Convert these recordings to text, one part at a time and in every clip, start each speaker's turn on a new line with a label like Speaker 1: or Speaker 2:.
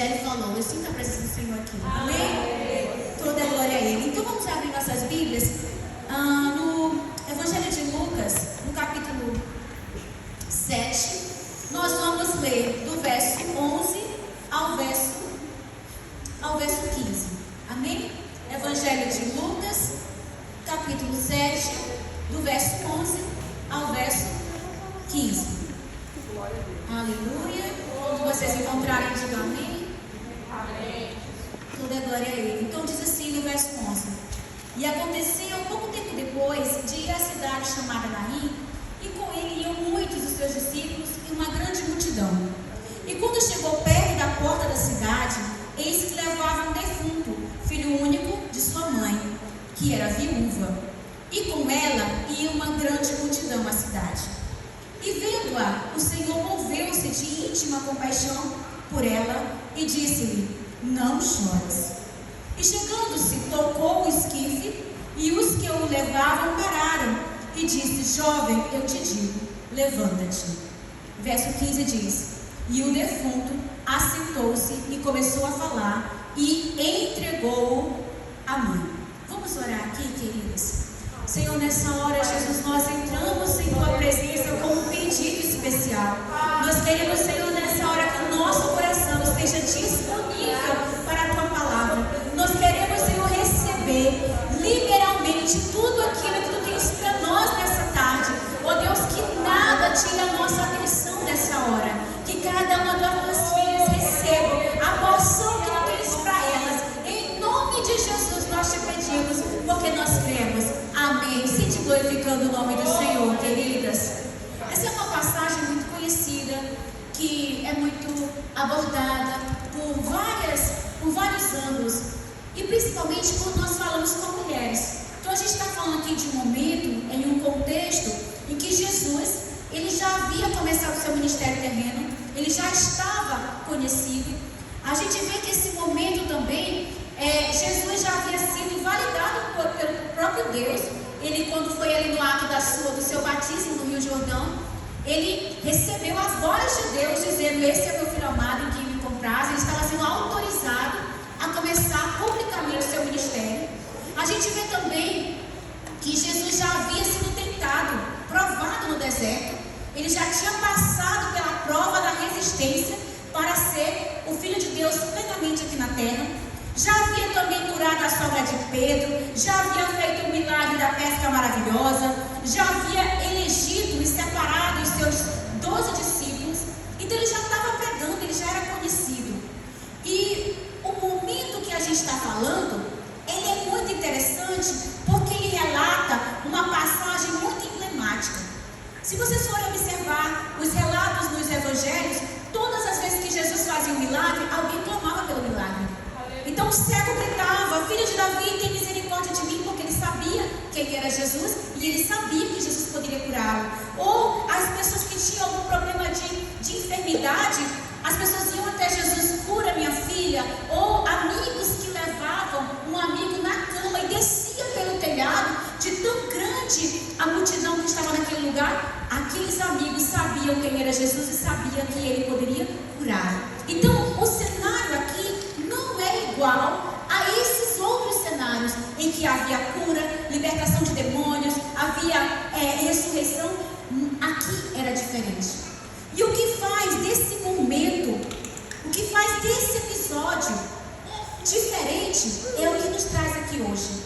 Speaker 1: Gisele falou, eu sinto a presença do Senhor aqui. Amém? Toda glória a Ele. Então vamos abrir nossas Bíblias no Evangelho de Lucas, no capítulo 7. Nós vamos ler do verso 11 ao verso 15. Amém? Evangelho de Lucas, capítulo 7, do verso 11 ao verso 15. Aleluia. Quando vocês encontrarem, digam amém. Amém. Toda glória a Ele. Então diz assim no verso 11: E aconteceu pouco tempo depois de ir à cidade chamada Naim, e com ele iam muitos dos seus discípulos e uma grande multidão. E quando chegou perto da porta da cidade, eis que levava um defunto, filho único de sua mãe, que era viúva. E com ela ia uma grande multidão à cidade. E vendo-a, o Senhor moveu-se de íntima compaixão por ela e disse-lhe: Não chores. E chegando-se, tocou o esquife, e os que o levavam pararam, e disse: Jovem, eu te digo, levanta-te. Verso 15 diz: E o defunto assentou-se e começou a falar, e entregou-o à mãe. Vamos orar aqui, queridos. Senhor, nessa hora, Jesus, nós entramos em Tua presença com um pedido especial. Nós queremos, Senhor, nessa hora que o nosso coração esteja disponível para a Tua palavra. Nós queremos, Senhor, receber liberalmente tudo aquilo que Tu tens para nós nessa tarde. Ó Deus, que nada tire a nossa atenção nessa hora. Que cada uma das tuas filhas receba a porção que Tu tens para elas. Em nome de Jesus nós te pedimos, porque nós cremos. Amém. Sente glorificando o nome do Senhor, queridas. Essa é uma passagem muito conhecida, que é muito abordada por vários anos, e principalmente quando nós falamos com mulheres. Então a gente está falando aqui de um momento, em um contexto, em que Jesus, ele já havia começado o seu ministério terreno, ele já estava conhecido. A gente vê que esse momento também, Jesus já havia sido validado pelo próprio Deus. Ele, quando foi ali no ato do seu batismo no Rio Jordão, ele recebeu a voz de Deus dizendo: Esse é meu filho amado em quem me compraz. Ele estava sendo autorizado a começar publicamente o seu ministério. A gente vê também que Jesus já havia sido tentado, provado no deserto. Ele já tinha passado pela prova da resistência para ser o Filho de Deus plenamente aqui na terra. Já havia também curado a sogra de Pedro, já havia feito o milagre da pesca maravilhosa, já havia elegido e separado os seus 12 discípulos. Então ele já estava pregando, ele já era conhecido. E o momento que a gente está falando, ele é muito interessante, porque ele relata uma passagem muito emblemática. Se vocês forem observar os relatos nos evangelhos, todas as vezes que Jesus fazia um milagre, alguém clamava pelo milagre. Então o cego gritava: Filho de Davi, tem misericórdia de mim, porque ele sabia quem era Jesus e ele sabia que Jesus poderia curá-lo. Ou as pessoas que tinham algum problema de enfermidade, as pessoas iam até Jesus: Cura minha filha. Ou amigos que levavam um amigo na cama e descia pelo telhado, de tão grande a multidão que estava naquele lugar. Aqueles amigos sabiam quem era Jesus e sabiam que ele poderia curar. Então o cenário aqui não é igual a esses outros cenários em que havia cura, libertação de demônios, havia ressurreição. Aqui era diferente. E o que faz desse momento, o que faz desse episódio diferente, é o que nos traz aqui hoje.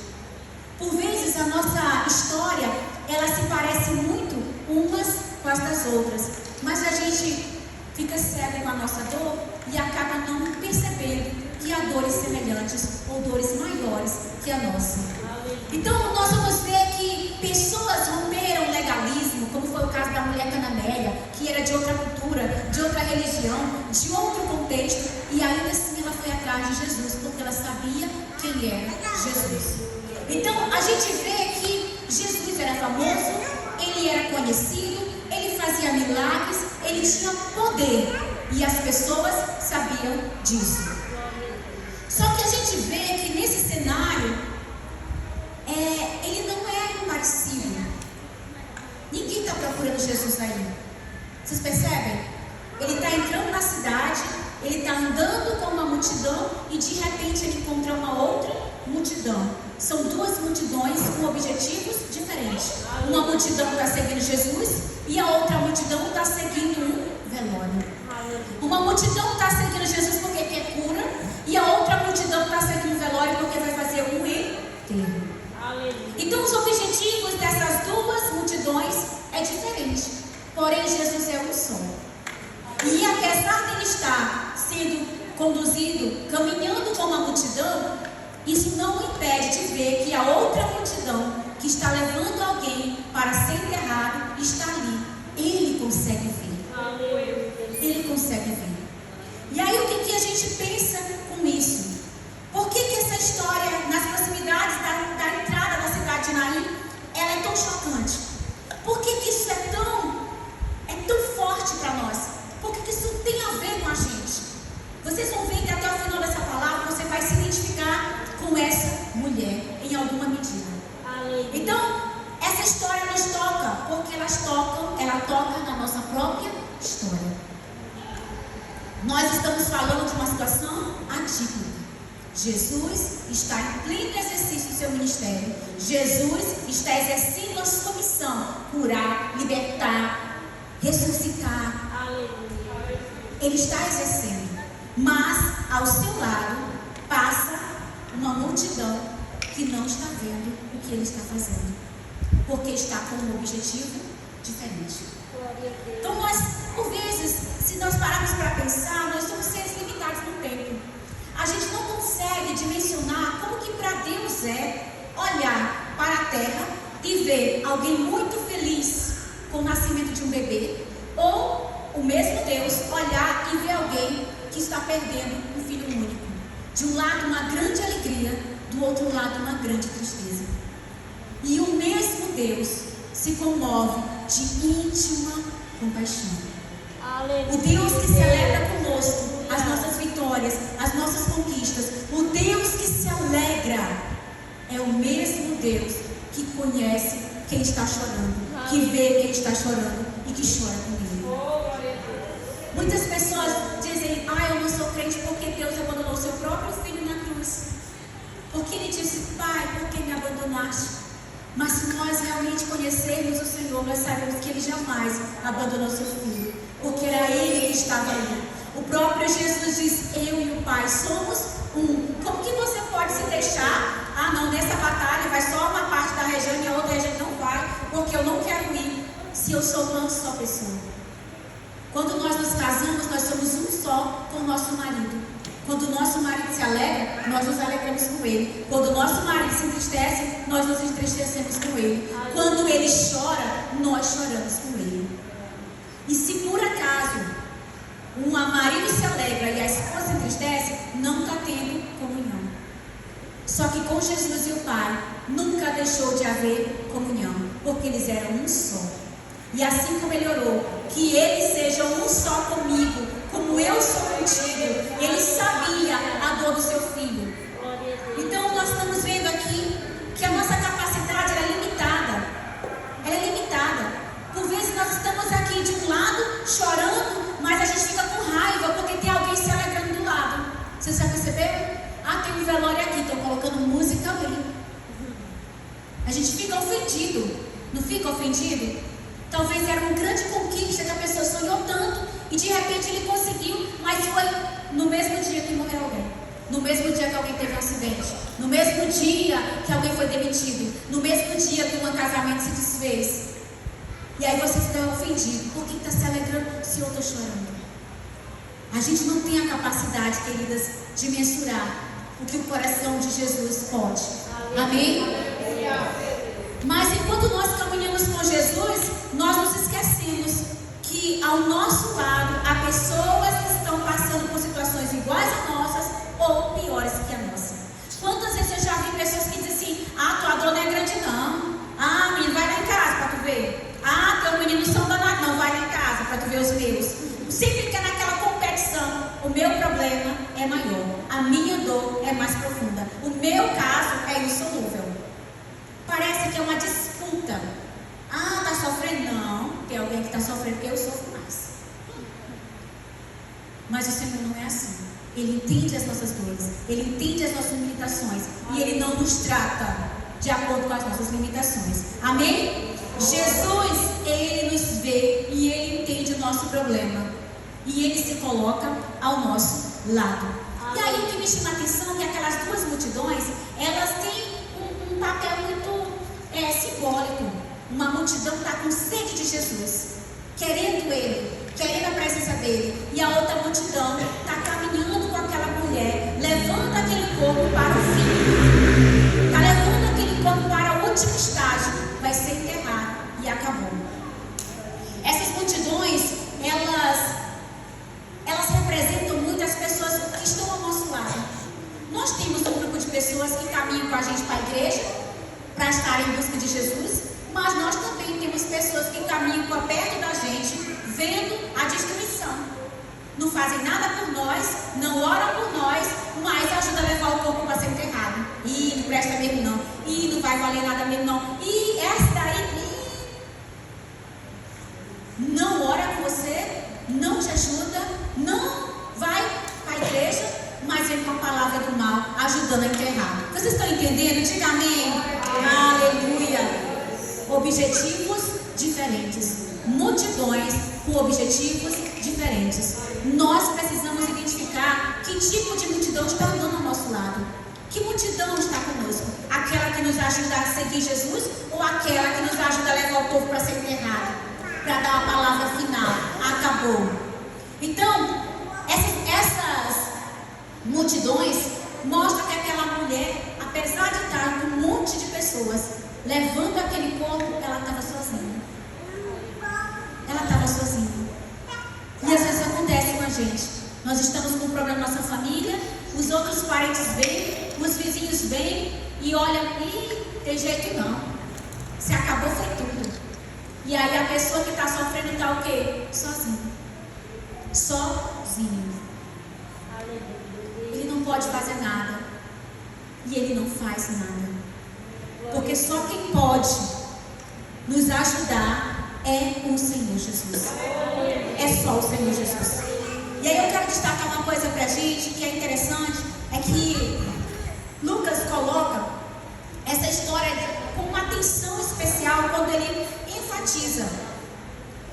Speaker 1: Por vezes a nossa história, ela se parece muito umas com as das outras, mas a gente fica cego com a nossa dor e acaba não percebendo que há dores semelhantes ou dores maiores que a nossa. Então nós vamos ver que pessoas romperam o legalismo, como foi o caso da mulher cananeia, que era de outra cultura, de outra religião, de outro contexto, e ainda assim ela foi atrás de Jesus, porque ela sabia quem era Jesus. Então a gente vê que Jesus era famoso, ele era conhecido, ele fazia milagres, ele tinha poder, e as pessoas sabiam disso. Só que a gente vê que nesse cenário, ele não é parecido. Ninguém está procurando Jesus aí. Vocês percebem? Ele está entrando na cidade, Ele está andando com uma multidão e de repente ele encontra uma outra multidão. São duas multidões com objetivos diferentes. Uma multidão está seguindo Jesus e a outra multidão está seguindo um velório. Uma multidão está seguindo Jesus porque quer cura e a outra multidão está seguindo o velório porque vai fazer um enterro. Então os objetivos dessas duas multidões é diferente. Porém Jesus é um só. E apesar dele estar sendo conduzido, caminhando com uma multidão, isso não o impede de ver que a outra multidão que está levando alguém para ser enterrado está ali. Ele consegue ver. Ele consegue ver. E aí o que a gente pensa com isso? Por que essa história nas proximidades da entrada da cidade de Naim, ela é tão chocante? Por que isso é tão forte para nós? Por que isso tem a ver com a gente? Vocês vão ver que até o final dessa palavra você vai se identificar com essa mulher em alguma medida. Então, essa história nos toca porque ela toca na nossa própria história. Nós estamos falando de uma situação atípica. Jesus está em pleno exercício do seu ministério. Jesus está exercendo a sua missão: curar, libertar, ressuscitar. Ele está exercendo. Mas ao seu lado passa uma multidão que não está vendo o que ele está fazendo, porque está com um objetivo diferente. Então nós, por vezes, se nós pararmos para pensar, nós somos seres limitados no tempo. A gente não consegue dimensionar como que para Deus é olhar para a terra e ver alguém muito feliz com o nascimento de um bebê, ou o mesmo Deus olhar e ver alguém que está perdendo um filho único. De um lado uma grande alegria, do outro lado uma grande tristeza. E o mesmo Deus se comove de íntima compaixão. O Deus que celebra conosco as nossas vitórias, as nossas conquistas, o Deus que se alegra, é o mesmo Deus que conhece quem está chorando, que vê quem está chorando e que chora com ele. Muitas pessoas dizem: eu não sou crente porque Deus abandonou seu próprio filho na cruz. Porque ele disse: Pai, por que me abandonaste? Mas se nós realmente conhecermos o Senhor, nós sabemos que ele jamais abandonou seu filho, porque era ele que estava ali. O próprio Jesus diz: eu e o Pai somos um. Como que você pode se deixar? Não, nessa batalha vai só uma parte da região e a outra região não vai, porque eu não quero ir, se eu sou uma só pessoa. Quando nós nos casamos, nós somos um só com o nosso marido. Quando o nosso marido se alegra, nós nos alegramos com ele. Quando o nosso marido se entristece, nós nos entristecemos com ele. Quando ele chora, nós choramos com ele. E se por acaso o marido se alegra e a esposa se entristece, não está tendo comunhão. Só que com Jesus e o Pai, nunca deixou de haver comunhão, porque eles eram um só. E assim como ele orou, que eles sejam um só comigo, como eu sou contigo, ele sabia a dor do seu filho. Então nós estamos vendo aqui que a nossa capacidade é limitada. Ela é limitada. Por vezes nós estamos aqui de um lado chorando, mas a gente fica com raiva porque tem alguém se alegrando do lado. Vocês já perceberam? Tem um velório aqui, estão colocando música ali. A gente fica ofendido. Não fica ofendido? Talvez era uma grande conquista que a pessoa sonhou tanto e de repente ele conseguiu, mas foi no mesmo dia que morreu alguém, no mesmo dia que alguém teve um acidente, no mesmo dia que alguém foi demitido, no mesmo dia que um casamento se desfez. E aí você fica ofendido. Por que está se alegrando se eu estou chorando? A gente não tem a capacidade, queridas, de mensurar o que o coração de Jesus pode. Amém? Mas enquanto nós caminhamos com Jesus, nós nos esquecemos que ao nosso lado há pessoas que estão passando por situações iguais a nossas ou piores que a nossa. Quantas vezes eu já vi pessoas que dizem assim: tua dor não é grande não. Menino, vai lá em casa para tu ver. Teu menino são danado, não, vai lá em casa para tu ver os meus. Sempre que é naquela competição, o meu problema é maior, a minha dor é mais profunda, o meu caso é insolúvel. Parece que é uma disputa. Tá sofrendo? Não, tem alguém que está sofrendo, eu sofro mais. Mas o Senhor não é assim. Ele entende as nossas dores, Ele entende as nossas limitações, e Ele não nos trata de acordo com as nossas limitações. Amém? Jesus, Ele nos vê e Ele entende o nosso problema, e Ele se coloca ao nosso lado. E aí o que me chama a atenção é que aquelas duas multidões, elas têm um papel muito simbólico. Uma multidão está com sede de Jesus, querendo Ele, querendo a presença dele, e a outra multidão está caminhando com aquela mulher, levando aquele corpo para o fim, está levando aquele corpo para o último estágio, vai ser enterrado, e acabou. Essas multidões, elas representam muito as pessoas que estão ao nosso lado. Nós temos um grupo de pessoas que caminham com a gente para a igreja, para estar em busca de Jesus, mas nós também temos pessoas que caminham perto da gente, vendo a destruição. Não fazem nada por nós, não oram por nós, mas ajudam a levar o corpo para ser enterrado. E não presta mesmo não, e não vai valer nada mesmo não, e essa daí não ora com você, não te ajuda, não vai para a igreja, mas vem com a palavra do mal, ajudando a enterrar. Vocês estão entendendo? Diga amém. Aleluia. Objetivos diferentes, multidões com objetivos diferentes. Nós precisamos identificar que tipo de multidão está andando ao nosso lado. Que multidão está conosco? Aquela que nos ajuda a seguir Jesus, ou aquela que nos ajuda a levar o povo para ser enterrado, para dar a palavra final? Acabou. Então, essas multidões mostram que aquela mulher, apesar de estar com um monte de pessoas levando aquele corpo, ela estava sozinha. Ela estava sozinha. E às vezes acontece com a gente. Nós estamos com um problema na nossa família, os outros parentes vêm, os vizinhos vêm e olham, tem jeito não. Se acabou foi tudo. E aí a pessoa que está sofrendo está o quê? Sozinho. Sozinho. Ele não pode fazer nada. E ele não faz nada. Porque só quem pode nos ajudar é o Senhor Jesus. É só o Senhor Jesus. E aí eu quero destacar uma coisa pra gente que é interessante, é que Lucas coloca essa história com uma atenção especial quando ele enfatiza.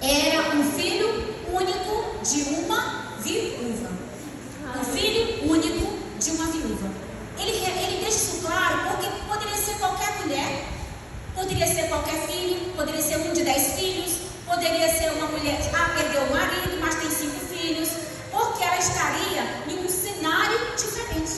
Speaker 1: Era um filho único de uma viúva. Um filho único de uma viúva. Ele deixa isso claro porque poderia ser qualquer mulher, poderia ser qualquer filho, poderia ser um de 10 filhos, poderia ser uma mulher que perdeu o marido, mas tem 5 filhos, porque ela estaria em um cenário diferente.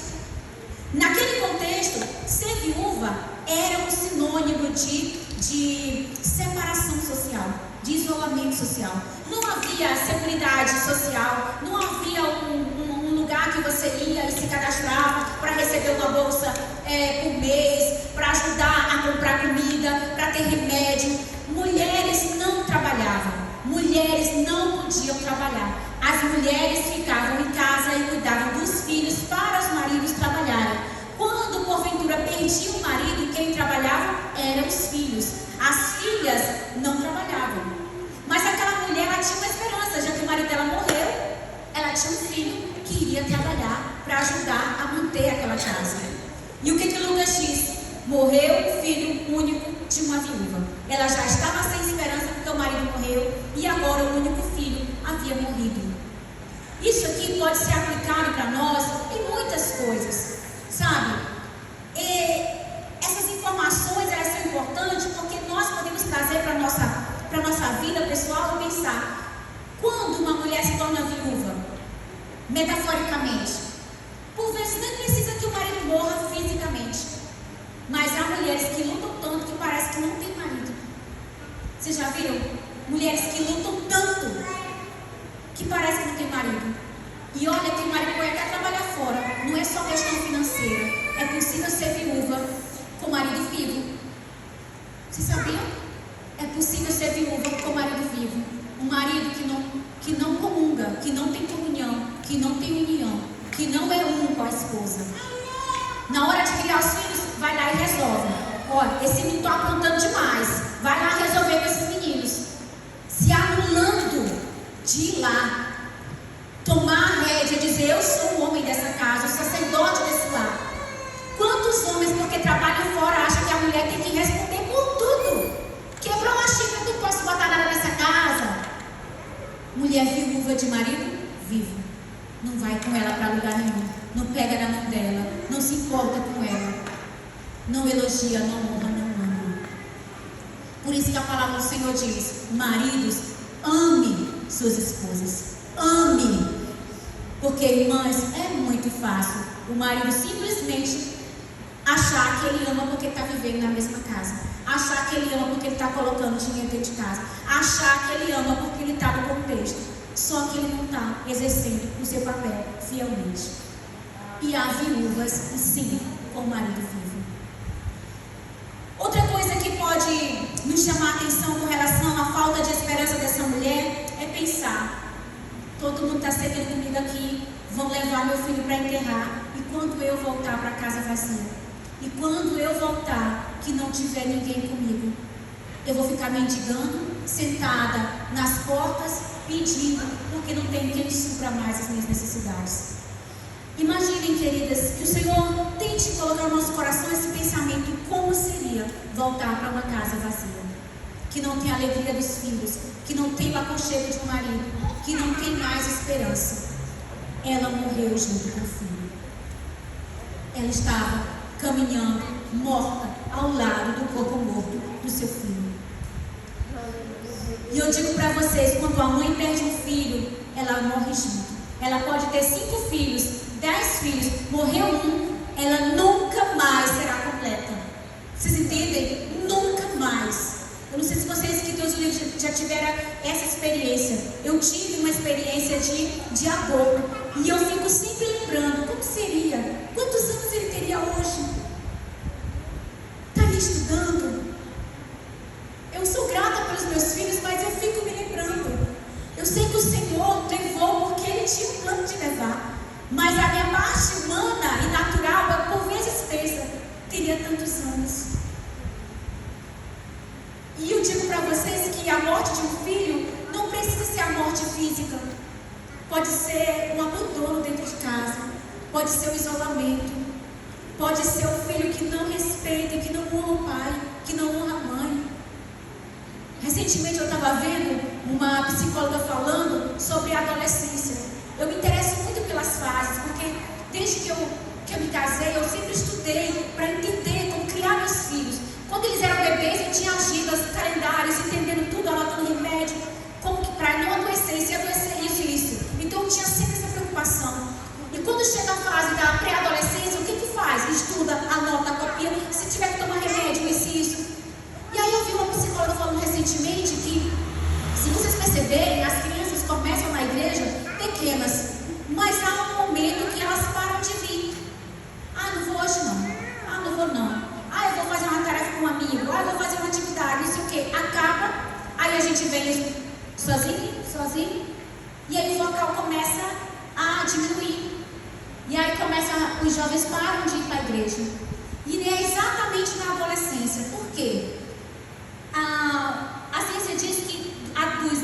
Speaker 1: Naquele contexto, ser viúva era um sinônimo de separação social, de isolamento social. Não havia seguridade social, não havia um lugar que você ia e se cadastrava para receber uma bolsa por mês, para ajudar a comprar comida, para ter remédio. Mulheres não trabalhavam, mulheres não podiam trabalhar. As mulheres ficavam em casa e cuidavam dos filhos para os maridos trabalharem. Quando porventura perdia o marido, quem trabalhava eram os filhos. As filhas não trabalhavam. Mas aquela mulher, ela tinha uma esperança, já que o marido dela morreu, ela tinha um filho que iria trabalhar para ajudar a manter aquela casa. E o que Lucas diz? Morreu o filho único de uma viúva. Ela já estava sem esperança porque o marido morreu e agora o único filho havia morrido. Isso aqui pode ser aplicado para nós em muitas coisas, sabe? Essas informações, elas são importantes porque nós podemos trazer para a nossa vida pessoal e pensar: quando uma mulher se torna viúva, metaforicamente, por vezes nem precisa que o marido morra fisicamente, mas há mulheres que lutam tanto que parece que não tem marido. Vocês já viram? Mulheres que lutam tanto que parece que não tem marido. E olha que o marido pode até trabalhar fora. Não é só questão financeira. É possível ser viúva com marido vivo. Vocês sabiam? É possível ser viúva com marido vivo. Um marido que não comunga, que não tem comunhão, que não tem união, que não é um com a esposa. Na hora de criar os filhos, vai lá e resolve. Olha, esse menino está aprontando demais. Vai lá resolver com esses meninos. Se anulando de ir lá tomar a rédea sou o homem dessa casa, o sacerdote desse lar. Quantos homens, porque trabalham fora, acham que a mulher tem que responder por tudo? Quebrou uma xícara, não posso botar nada nessa casa. Mulher viúva de marido, vive. Não vai com ela para lugar nenhum. Não pega na mão dela. Não se importa com ela. Não elogia, não honra, não ama. Por isso que a palavra do Senhor diz: maridos, ame suas esposas. Ame. Porque, irmãs, é muito fácil o marido simplesmente achar que ele ama porque está vivendo na mesma casa. Achar que ele ama porque ele está colocando dinheiro dentro de casa. Achar que ele ama porque ele está no contexto. Só que ele não está exercendo o seu papel fielmente. E há viúvas, sim, com o marido vivo. Outra coisa que pode nos chamar a atenção com relação à falta de esperança dessa mulher é pensar: todo mundo está seguindo comigo aqui, vão levar meu filho para enterrar, e quando eu voltar para casa vazia? E quando eu voltar, que não tiver ninguém comigo, eu vou ficar mendigando, sentada nas portas, pedindo, porque não tem quem supra mais as minhas necessidades. Imaginem, queridas, que o Senhor tente colocar no nosso coração esse pensamento: como seria voltar para uma casa vazia, que não tem a alegria dos filhos, que não tem o aconchego de um marido, que não tem mais esperança. Ela morreu junto com o filho. Ela estava caminhando, morta, ao lado do corpo morto do seu filho. E eu digo para vocês, quando a mãe perde um filho, ela morre junto. Ela pode ter 5 filhos, 10 filhos, morreu um, ela nunca mais será completa. Vocês entendem? Nunca mais. Eu não sei se vocês que Deus livre já tiveram essa experiência. Eu tive uma experiência de aborto. E eu fico sempre lembrando, como seria? Quantos anos ele teria hoje? Estaria estudando? Eu sou grata pelos meus filhos, mas eu fico me lembrando. Eu sei que o Senhor levou porque Ele tinha um plano de levar. Mas a minha parte humana e natural, eu por vezes penso, teria tantos anos. E eu digo para vocês que a morte de um filho não precisa ser a morte física. Pode ser um abandono dentro de casa. Pode ser o isolamento. Pode ser o filho que não respeita, que não honra o pai, que não honra a mãe. Recentemente eu estava vendo uma psicóloga falando sobre a adolescência. Eu me interesso muito pelas fases, porque desde que eu me casei, eu sempre estudei para entender como criar meus filhos. Quando eles eram bebês, eu tinha agendas, calendários, entendendo tudo, anotando remédio, como que para não adoecer, se adoecer isso. Então eu tinha sempre essa preocupação. E quando chega a fase da pré-adolescência, o que faz? Estuda, anota, copia, se tiver que tomar remédio, isso. E aí eu vi uma psicóloga falando recentemente que, se vocês perceberem, as crianças começam na igreja pequenas, mas há um momento que elas param de vir. Ah, não vou hoje não. Ah, não vou não. Ah, eu vou fazer uma tarefa com um amigo. Ah, eu vou fazer uma atividade, não sei o quê. Acaba, aí a gente vem sozinho, e aí o vocal começa a diminuir. E aí os jovens param de ir para a igreja. E é exatamente na adolescência. Por quê? A ciência diz que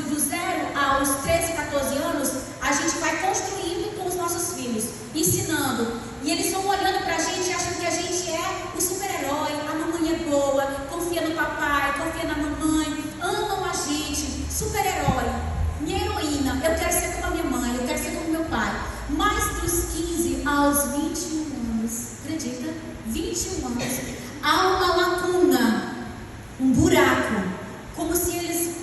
Speaker 1: do 0 aos 13, 14 anos, a gente vai construindo com os nossos filhos, ensinando. E eles vão olhando para a gente, achando que a gente é o super-herói, a mamãe é boa, confia no papai, confia na mamãe, amam a gente, super-herói, minha heroína, eu quero ser como a minha mãe, eu quero ser como meu pai. Mas dos 15 aos 21 anos, acredita? 21 anos, há uma lacuna, um buraco, como se eles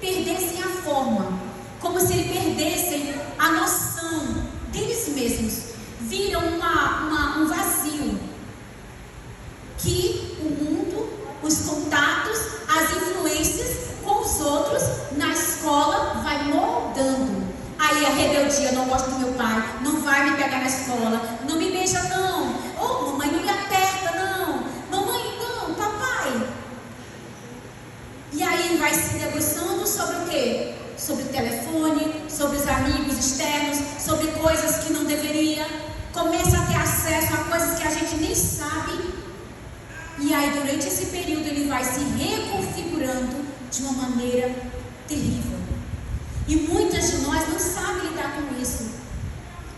Speaker 1: perdessem a forma, como se eles perdessem a noção deles mesmos, viram um vazio, que o mundo, os contatos, as influências com os outros, na escola, vai moldando. Aí a rebeldia: não gosto do meu pai, não vai me pegar na escola, não me beija não, oh mamãe, não me aperta não, mamãe não, papai. E aí vai se debruçando sobre o quê? Sobre o telefone, sobre os amigos externos, sobre coisas que não deveria. Começa a ter acesso a coisas que a gente nem sabe. E aí durante esse período ele vai se reconfigurando de uma maneira terrível. E muitas de nós não sabem lidar com isso.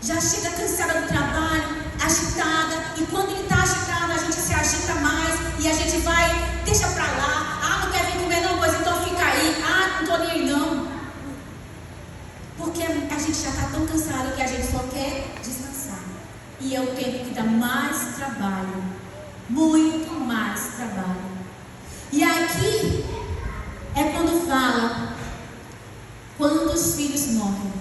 Speaker 1: já chega cansada do trabalho, agitada, e quando ele está agitado, a gente se agita mais, e a gente vai, deixa pra lá, ah, não quer vir comer não, pois então fica aí, ah, não tô nem aí não, porque a gente já está tão cansado que a gente só quer descansar, e é o tempo que dá mais trabalho, muito mais trabalho. E aqui é quando fala, quando os filhos morrem.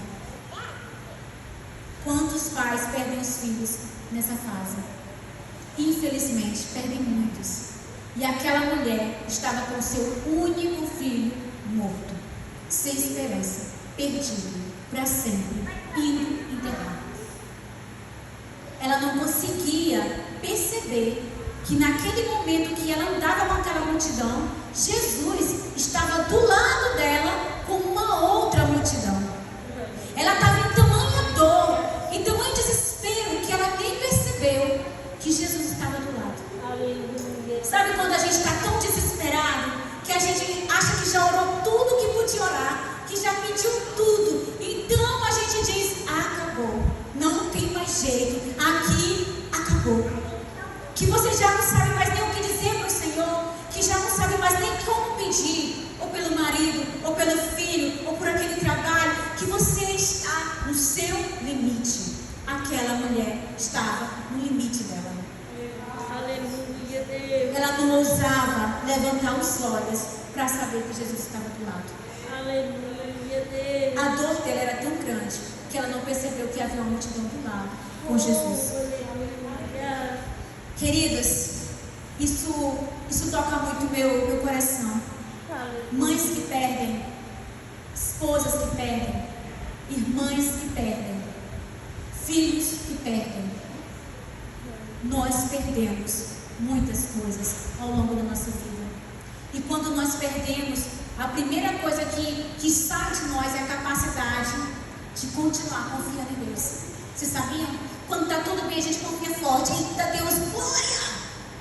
Speaker 1: Quantos pais perdem os filhos nessa fase? Infelizmente, perdem muitos. E aquela mulher estava com seu único filho morto, sem esperança, perdido, para sempre, indo enterrar. Ela não conseguia perceber que naquele momento que ela andava com aquela multidão, Jesus estava do lado dela com uma outra multidão. Ela estava em tamanha dor, em tamanho desespero, que ela nem percebeu que Jesus estava do lado. Aleluia. Sabe quando a gente está tão desesperado, que a gente acha que já orou tudo que podia orar, que já pediu tudo, então a gente diz, acabou, não tem mais jeito, aqui acabou. Que você já não sabe mais nem o que dizer para o Senhor, que já não sabe mais nem como pedir, ou pelo marido, ou pelo filho, ou por aquele trabalho, que você está no seu limite. Aquela mulher estava no limite dela.
Speaker 2: Aleluia, Deus.
Speaker 1: Ela não ousava levantar os olhos para saber que Jesus estava do lado.
Speaker 2: Aleluia, Deus.
Speaker 1: A dor dela era tão grande que ela não percebeu que havia uma multidão do lado com Jesus.
Speaker 2: Aleluia.
Speaker 1: Queridas, isso toca muito meu coração. Mães que perdem, esposas que perdem, irmãs que perdem, filhos que perdem. Nós perdemos muitas coisas ao longo da nossa vida. E quando nós perdemos, a primeira coisa que sai de nós é a capacidade de continuar confiando em Deus. Vocês sabiam? Quando está tudo bem, a gente confia forte. Eita Deus, glória!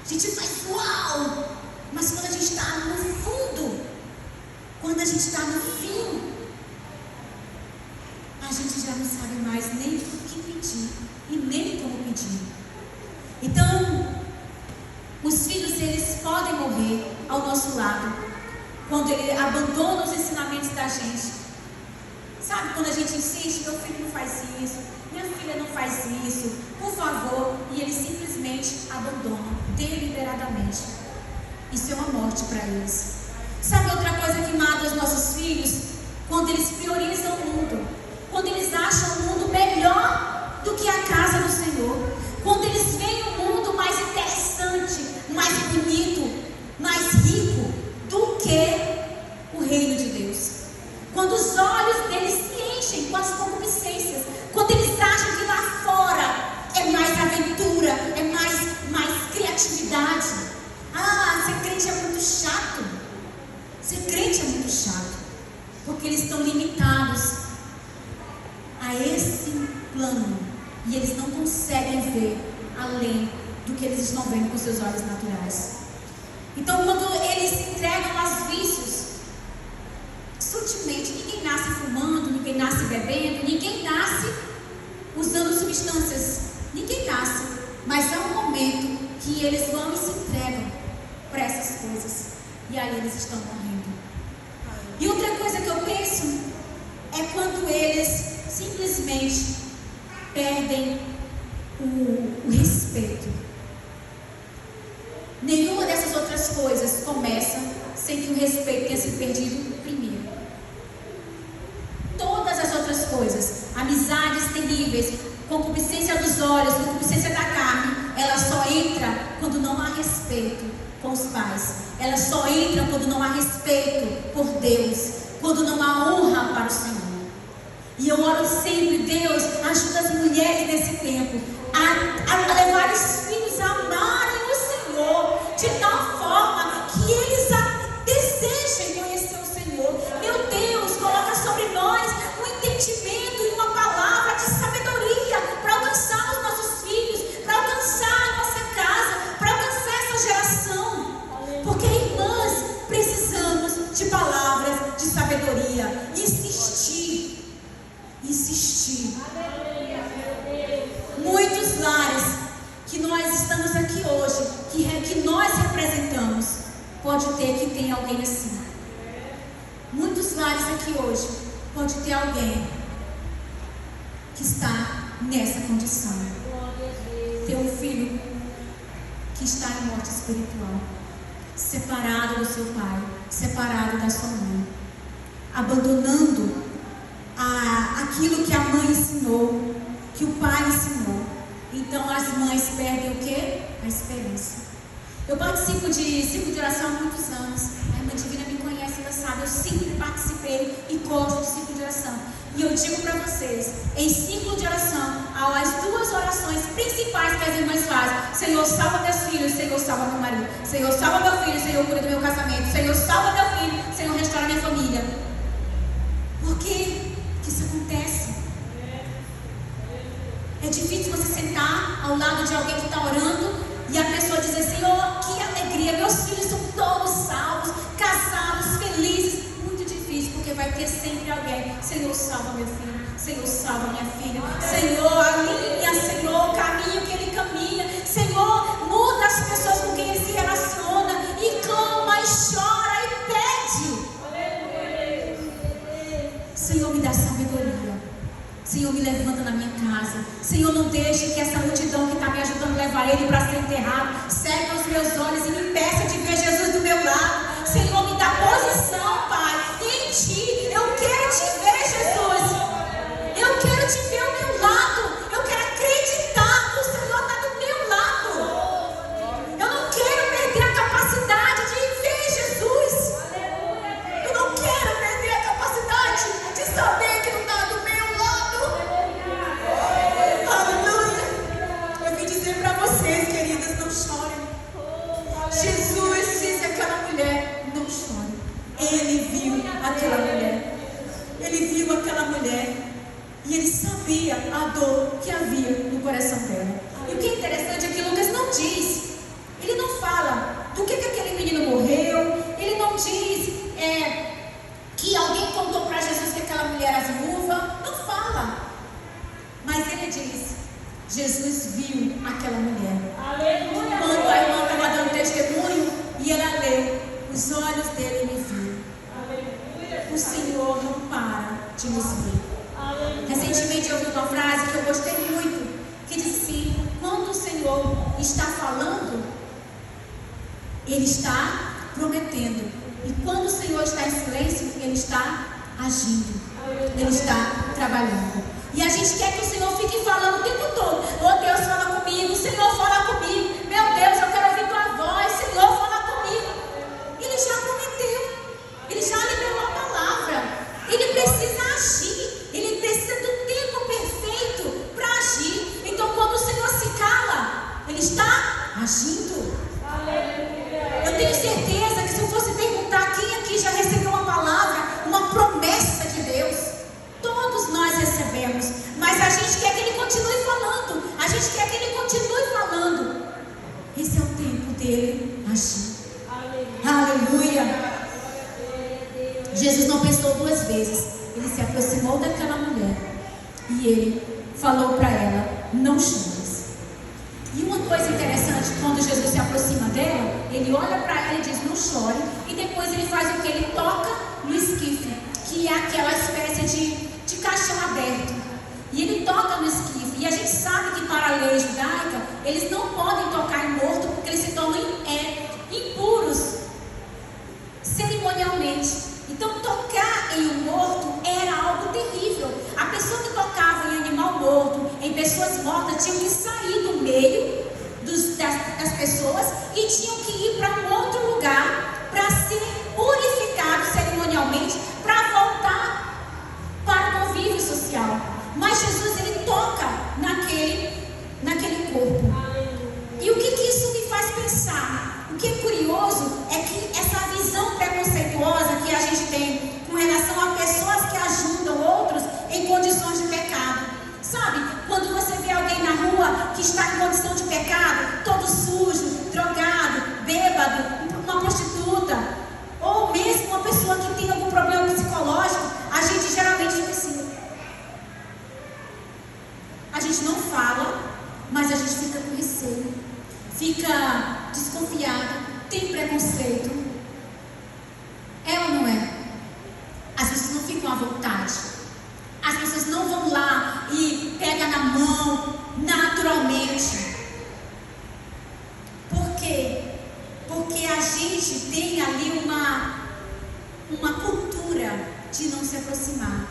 Speaker 1: A gente faz uau! Mas quando a gente está no fundo, quando a gente está no fim, a gente já não sabe mais nem o que pedir e nem como pedir. Então, os filhos, eles podem morrer ao nosso lado quando ele abandona os ensinamentos da gente. Sabe, quando a gente insiste, meu filho não faz isso, minha filha não faz isso, por favor, e eles simplesmente abandonam, deliberadamente. Isso é uma morte para eles. Sabe outra coisa que mata os nossos filhos? Quando eles priorizam o mundo, quando eles acham o mundo melhor do que a casa do Senhor, quando eles veem o mundo mais interessante, mais bonito, mais rico do que o reino de Deus. Quando os olhos deles se enchem com as concupiscências, quando eles acham que lá fora é mais aventura, é mais criatividade. Ah, ser crente é muito chato. Ser crente é muito chato, porque eles estão limitados a esse plano e eles não conseguem ver além do que eles estão vendo com seus olhos naturais. Então, quando eles se entregam aos vícios, sutilmente, ninguém nasce fumando, ninguém nasce bebendo, ninguém nasce usando substâncias, ninguém nasce, mas há um momento que eles vão e se entregam para essas coisas, e aí eles estão morrendo. E outra coisa que eu penso é quando eles simplesmente perdem o respeito. Nenhuma dessas outras coisas começa sem que o respeito tenha sido perdido primeiro. Todas as outras coisas, amizades terríveis, concupiscência dos olhos, concupiscência da carne, ela só entra quando não há respeito com os pais. Ela só entra quando não há respeito por Deus, quando não há honra para o Senhor. E eu oro sempre, Deus, ajuda as mulheres nesse tempo a levar os filhos a amarem o Senhor de tal forma que eles desejem conhecer o Senhor. Meu Deus, coloca sobre nós um entendimento e uma palavra de sabedoria para alcançar os nossos filhos, para alcançar a nossa casa, para alcançar essa geração. Porque, irmãs, precisamos de palavras de sabedoria. Insistir insistir. Muitos lares que nós estamos aqui hoje, que nós representamos, pode ter que tem alguém assim. Muitos lares aqui hoje, pode ter alguém que está nessa condição. Ter um filho que está em morte espiritual, separado do seu pai, separado da sua mãe, abandonando aquilo que a mãe ensinou, que o pai ensinou. Então as mães perdem o quê? A esperança. Eu participo de ciclo de oração há muitos anos. A irmã Divina me conhece, ela sabe. Eu sempre participei e gosto de ciclo de oração. E eu digo para vocês, em ciclo de oração, há as duas orações principais que as irmãs fazem: Senhor, salva meus filhos, Senhor, salva meu marido. Senhor, salva meu filho, Senhor, cura do meu casamento. Senhor, salva meu filho, Senhor, restaura minha família. Por que isso acontece? É difícil você sentar ao lado de alguém que está orando e a pessoa dizer: Senhor, que alegria, meus filhos são todos salvos, casados, felizes. Muito difícil, porque vai ter sempre alguém: Senhor, salva meu filho, Senhor, salva minha filha, Senhor, alinha, Senhor, o caminho que ele caminha, Senhor, muda as pessoas com quem ele se relaciona, e clama, e chora, e pede. Senhor, me dá sabedoria. Senhor, me levanta na minha casa. Senhor, não deixe que essa multidão que está me ajudando a levar ele para ser enterrado cegue os meus olhos e me impeça de ver Jesus do meu lado. Senhor, me dá posição, Pai, em Ti. Eu quero Te ver, Jesus. Eu quero Te ver ao meu lado. Eu quero acreditar que o Senhor está do meu lado. Eu não quero perder a capacidade de ver Jesus. Eu não quero perder a capacidade de saber que não está do meu lado. Aleluia. Eu vim dizer para vocês, queridas, não chorem. Jesus disse àquela mulher: não chore. Ele viu aquela mulher. Ele viu aquela mulher e ele sabia a dor que havia no coração dela. E o que é interessante é que Lucas não diz, ele não fala do que aquele menino morreu, ele não diz que alguém contou para Jesus que aquela mulher era viúva, não fala. Mas ele diz: Jesus viu aquela mulher.
Speaker 2: Aleluia.
Speaker 1: Quando a irmã estava dando testemunho e ela leu: os olhos dele me viram. O Senhor não para de nos ver. Recentemente eu ouvi uma frase que eu gostei muito, que diz assim: quando o Senhor está falando, Ele está prometendo. E quando o Senhor está em silêncio, Ele está agindo. Ele está trabalhando. E a gente quer que o Senhor fique falando o tempo todo: oh Deus, fala comigo, Senhor, fala comigo, meu Deus, eu quero ouvir tua voz, Senhor, fala comigo. Ele já prometeu, Ele já liberou a palavra. Ele precisa agir, Ele precisa do tempo perfeito para agir. Então quando o Senhor se cala, Ele está agindo. Eu tenho certeza que se eu fosse perguntar quem aqui já recebeu uma palavra, uma promessa de Deus, todos nós recebemos, mas a gente quer que Ele continue falando, a gente quer que Ele continue falando. Esse é o tempo dele agir. Aleluia. Jesus não pensou duas vezes. Ele se aproximou daquela mulher e ele falou para ela: não chores. E uma coisa interessante, quando Jesus se aproxima dela, ele olha para ela e diz: não chore. E depois ele faz o que? Ele toca no esquife, que é aquela espécie de caixão aberto. E ele toca no esquife. E a gente sabe que para a lei judaica, eles não podem tocar em morto, porque eles se tornam impuros cerimonialmente. Então tocar em um morto era algo terrível. A pessoa que tocava em animal morto, em pessoas mortas, tinham que sair do meio das pessoas e tinham que ir para um outro lugar para ser purificado cerimonialmente, para voltar para o convívio social. Mas Jesus, ele toca naquele corpo. E o que isso me faz pensar? O que é curioso é que essa visão preconceituosa que a gente tem com relação a pessoas que ajudam outros em condições de pecado. Sabe, quando você vê alguém na rua que está em condição de pecado, todo sujo, drogado, bêbado, vão naturalmente. Por quê? Porque a gente tem ali uma cultura de não se aproximar.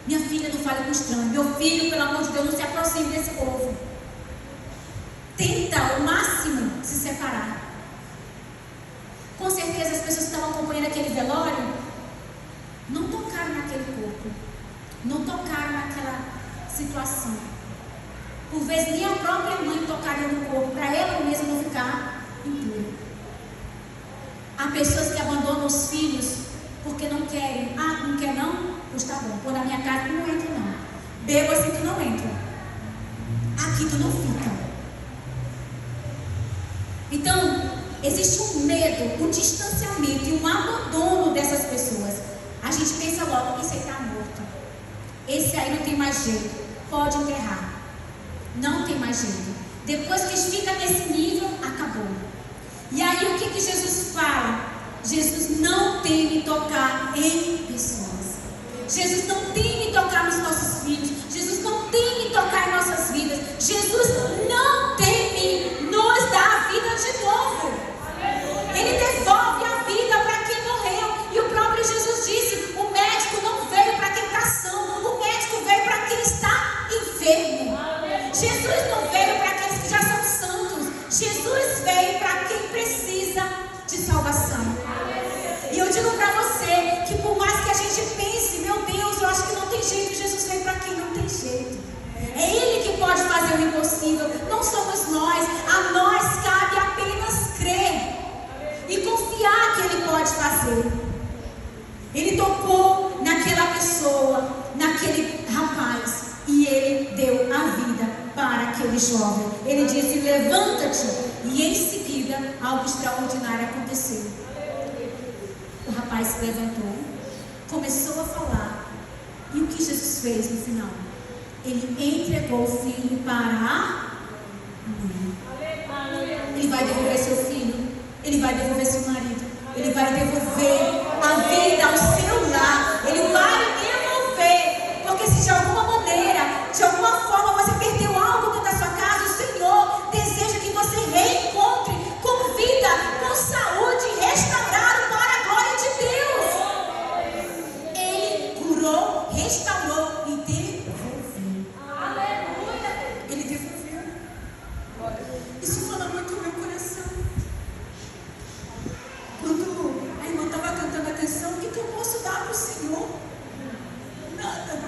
Speaker 1: Minha filha, não fale com estranho. Meu filho, pelo amor de Deus, não se aproxime desse povo. Tenta ao máximo se separar. Com certeza as pessoas que estavam acompanhando aquele velório não tocaram naquele corpo, não tocaram naquela situação. Por vezes nem a própria mãe tocaria no corpo, para ela mesma não ficar impura. Há pessoas que abandonam os filhos porque não querem. Ah, não quer não? Pois tá bom, pô, na minha casa tu não entra não. Bebo assim tu não entra. Aqui tu não fica. Então, existe um medo, um distanciamento e um abandono dessas pessoas. A gente pensa logo, esse aí está morto. Esse aí não tem mais jeito. Pode enterrar. Não tem mais jeito. Depois que fica nesse nível, acabou. E aí o que Jesus fala? Jesus não tem que tocar em pessoas. Jesus não tem que tocar nos nossos filhos. Jesus não tem que tocar em nossas vidas. Jesus não tem que nos dar a vida de novo. Ele devolve a vida para quem morreu. E o próprio Jesus disse: o médico não veio para quem está são, o médico veio para quem está enfermo. Jesus não veio para aqueles que já são santos. Jesus veio para quem precisa de salvação. E eu digo para você que por mais que a gente pense, meu Deus, eu acho que não tem jeito, Jesus veio para quem não tem jeito. É Ele que pode fazer o impossível, não somos nós. A nós cabe apenas crer e confiar que Ele pode fazer. Ele tocou naquela pessoa, naquele rapaz, e Ele deu a vida para aquele jovem. Ele disse: levanta-te. E em seguida, algo extraordinário aconteceu. O rapaz se levantou, começou a falar. E o que Jesus fez no final? Ele entregou o filho para a mãe. Ele vai devolver seu filho. Ele vai devolver seu marido. Ele vai devolver a vida ao seu lar. Ele vai devolver. Porque se de alguma maneira, de alguma forma você perdeu algo dentro da sua casa, o Senhor deseja que você reencontre com vida, com saúde, restaurado para a glória de Deus. Ele curou, restaurou e devolveu. Ele devolveu. Isso fala muito no meu coração. Quando a irmã estava cantando a canção, o que eu posso dar para o Senhor? Nada.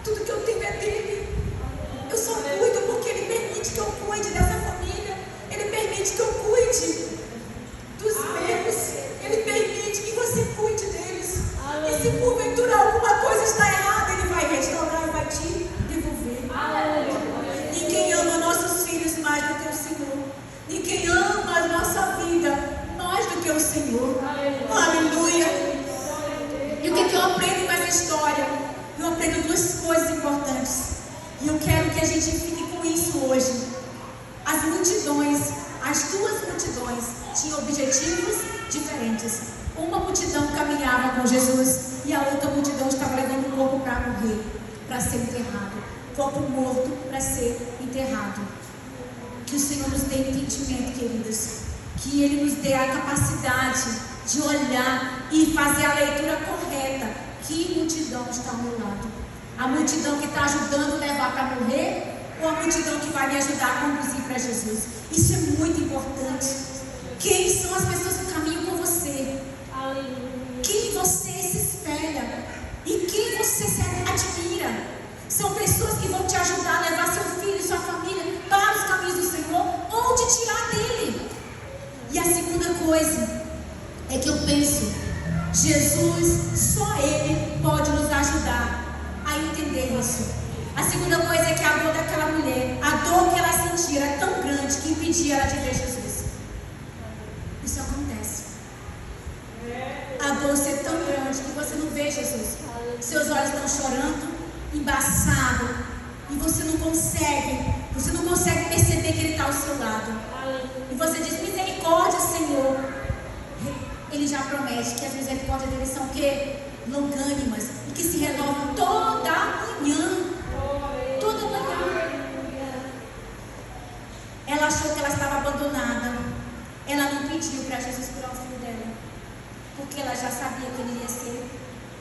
Speaker 1: Tudo que eu tenho é dele. Eu só cuido porque Ele permite que eu cuide dessa família. Ele permite que eu cuide dos meus. Ele permite que você cuide deles. E se porventura alguma coisa está errada, Ele vai restaurar e vai te devolver. Ninguém ama nossos filhos mais do que o Senhor. Ninguém ama a nossa vida mais do que o Senhor. Aleluia. E o que eu aprendo com essa história? Eu aprendo duas coisas importantes. E eu quero que a gente fique com isso hoje. As multidões, as duas multidões, tinham objetivos diferentes. Uma multidão caminhava com Jesus e a outra multidão estava levando o corpo para morrer, para ser enterrado. Corpo morto para ser enterrado. Que o Senhor nos dê entendimento, queridos. Que Ele nos dê a capacidade de olhar e fazer a leitura correta. Que multidão está ao meu lado? A multidão que está ajudando a levar para morrer? Ou a multidão que vai me ajudar a conduzir para Jesus? Isso é muito importante. Quem são as pessoas que caminham com você? Quem você se espelha? E quem você se admira? São pessoas que vão te ajudar a levar seu filho e sua família para os caminhos do Senhor ou te tirar dele. E a segunda coisa é que eu penso, Jesus, só Ele pode nos ajudar a entender isso. A segunda coisa é que a dor daquela mulher, a dor que ela sentia era tão grande que impedia ela de ver Jesus. Isso acontece. A dor ser tão grande que você não vê Jesus. Seus olhos estão chorando, embaçado, e você não consegue perceber que Ele está ao seu lado. E você diz: misericórdia, Senhor. Ele já promete que as misericórdias dele são o quê? Longânimas, e que se renovam toda manhã. Toda manhã. pediu para Jesus curar o filho dela, porque ela já sabia que ele ia ser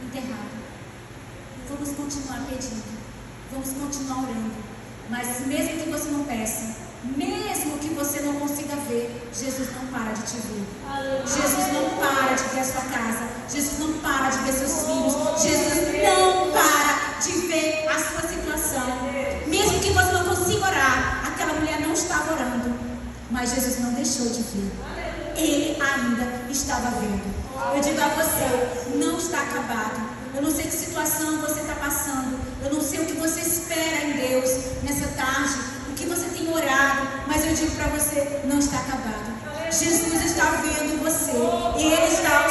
Speaker 1: enterrado. Vamos continuar pedindo, vamos continuar orando, mas mesmo que você não peça, mesmo que você não consiga ver, Jesus não para de te ver. Jesus não para de ver a sua casa. Jesus não para de ver seus filhos. Jesus não para de ver a sua situação. Mesmo que você não consiga orar, aquela mulher não estava orando, mas Jesus não deixou de ver. Ele ainda estava vendo. Eu digo a você, não está acabado. Eu não sei que situação você está passando. Eu não sei o que você espera em Deus nessa tarde, que você tem orado, mas eu digo para você, não está acabado. Jesus está vendo você, Ele está ao